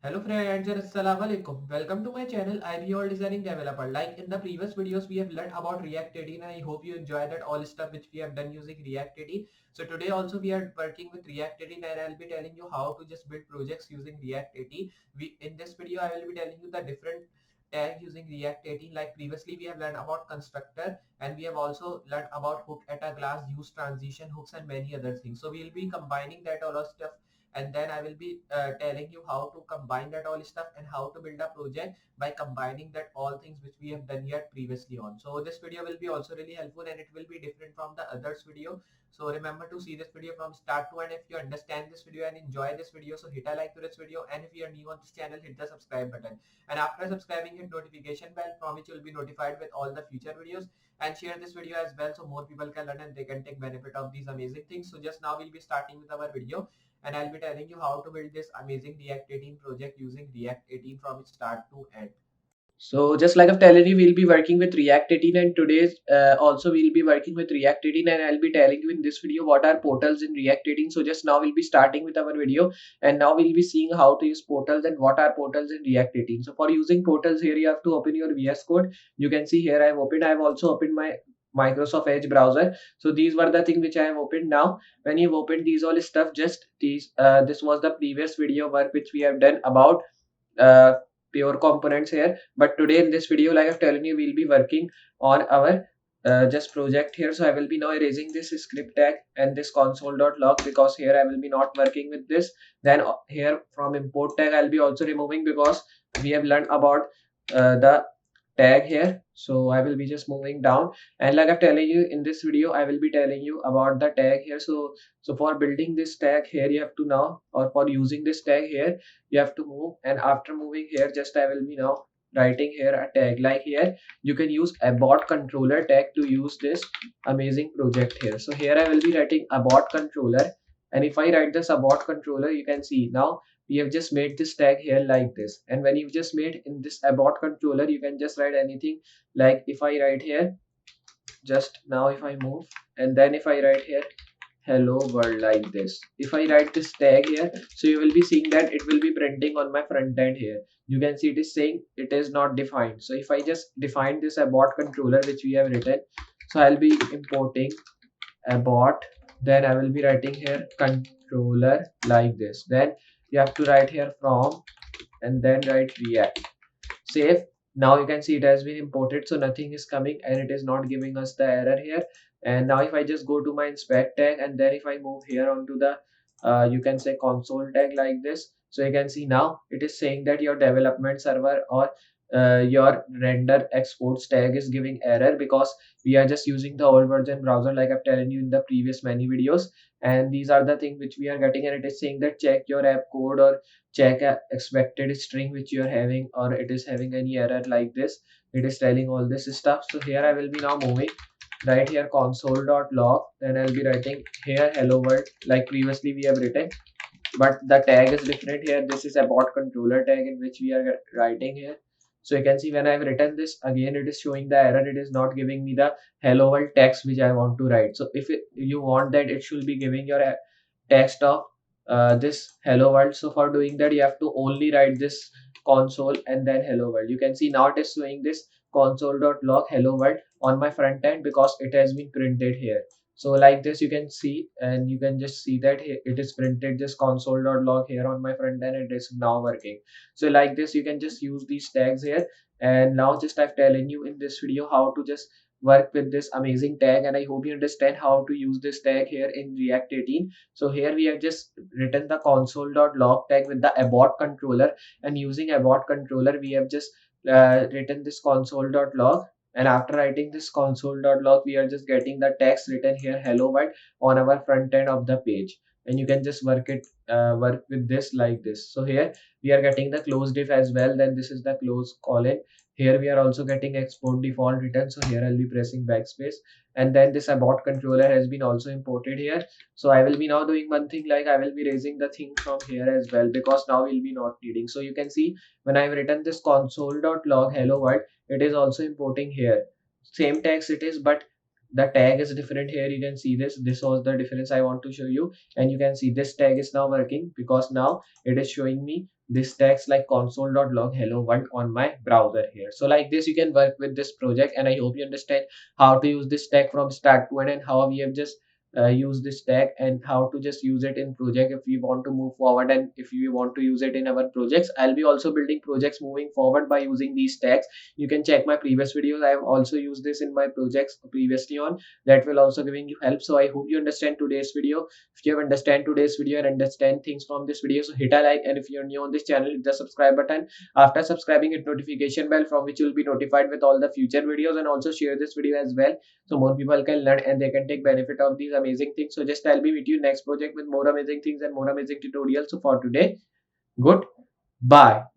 Hello friends and assalamu alaikum. Welcome to my channel Iballdesigningdeveloper. Like in the previous videos we have learned about React.js and I hope you enjoy that all stuff which we have done using React.js. So today also we are working with React.js and I'll be telling you how to just build projects using React.js. In this video I will be telling you the different tag using React.js. Like previously we have learned about constructor and we have also learned about hook at a class, use transition hooks and many other things. So we'll be combining that all of stuff and then I will be telling you how to combine that all stuff and how to build a project by combining that all things which we have done yet previously on. So this video will be also really helpful and it will be different from the others video. So remember to see this video from start to end. If you understand this video and enjoy this video, so hit a like to this video, and if you are new on this channel, hit the subscribe button, and after subscribing hit notification bell from which you will be notified with all the future videos, and share this video as well so more people can learn and they can take benefit of these amazing things. So just now we'll be starting with our video and I'll be telling you how to build this amazing React 18 project using React 18 from start to end. So just like I've told you, we'll be working with React 18 and today's also we'll be working with React 18 and I'll be telling you in this video what are portals in React 18. So just now we'll be starting with our video and now we'll be seeing how to use portals and what are portals in React 18. So for using portals here you have to open your VS Code. You can see here I've also opened my Microsoft Edge browser. So these were the thing which I have opened. Now when you've opened these all stuff, just these this was the previous video work which we have done about uh, pure components here, but today in this video, like I've telling you, we'll be working on our just project here. So I will be now erasing this script tag and this console.log because here I will be not working with this. Then here from import tag I'll be also removing because we have learned about the tag here. So I will be just moving down, and like I'm telling you in this video I will be telling you about the tag here. So for building this tag here you have to now, or for using this tag here you have to move, and after moving here just I will be now writing here a tag. Like here you can use abort controller tag to use this amazing project here. So here I will be writing abort controller, and if I write this abort controller you can see now we have just made this tag here like this. And when you've just made in this abort controller you can just write anything. Like if I write here, just now if I move, and then if I write here hello world like this, if I write this tag here, so you will be seeing that it will be printing on my front end here. You can see it is saying it is not defined. So if I just define this abort controller which we have written, so I'll be importing abort, then I will be writing here controller like this. Then you have to write here from, and then write react, save. Now you can see it has been imported, so nothing is coming and it is not giving us the error here. And now if I just go to my inspect tag, and then if I move here onto the you can say console tag like this, so you can see now it is saying that your development server or your render exports tag is giving error because we are just using the old version browser, like I've told you in the previous many videos. And these are the things which we are getting, and it is saying that check your app code or check a expected string which you are having, or it is having any error like this. It is telling all this stuff. So here I will be now moving right here console.log, then I'll be writing here hello world like previously we have written, but the tag is different here. This is about controller tag in which we are writing here. So you can see when I've written this again it is showing the error. It is not giving me the hello world text which I want to write. So if you want that it should be giving your text of this hello world. So for doing that you have to only write this console and then hello world. You can see now it is showing this console.log hello world on my front end because it has been printed here. So like this you can see, and you can just see that it is printed this console.log here on my front end. It is now working. So like this you can just use these tags here. And now just I've telling you in this video how to just work with this amazing tag, and I hope you understand how to use this tag here in React 18. So here we have just written the console.log tag with the abort controller, and using abort controller we have just written this console.log. And after writing this console.log we are just getting the text written here hello world on our front end of the page. And you can just work with this like this. So here we are getting the close diff as well, then this is the close colon. Here we are also getting export default return, so here I'll be pressing backspace, and then this abort controller has been also imported here. So I will be now doing one thing, like I will be raising the thing from here as well because now we'll be not needing. So you can see when I've written this console.log hello world, it is also importing here. Same text it is, but the tag is different here. You can see this was the difference I want to show you. And you can see this tag is now working because now it is showing me this text like console.log hello world on my browser here. So like this you can work with this project, and I hope you understand how to use this tag from start to end, and how we have just use this tag and how to just use it in project if we want to move forward, and if we want to use it in our projects. I'll be also building projects moving forward by using these tags. You can check my previous videos. I have also used this in my projects previously on, that will also giving you help. So I hope you understand today's video. If you have understand today's video and understand things from this video, so hit a like, and if you're new on this channel, hit the subscribe button. After subscribing, hit notification bell from which you'll be notified with all the future videos, and also share this video as well so more people can learn and they can take benefit of these amazing things. So just I'll be with you next project with more amazing things and more amazing tutorials. So for today, good bye.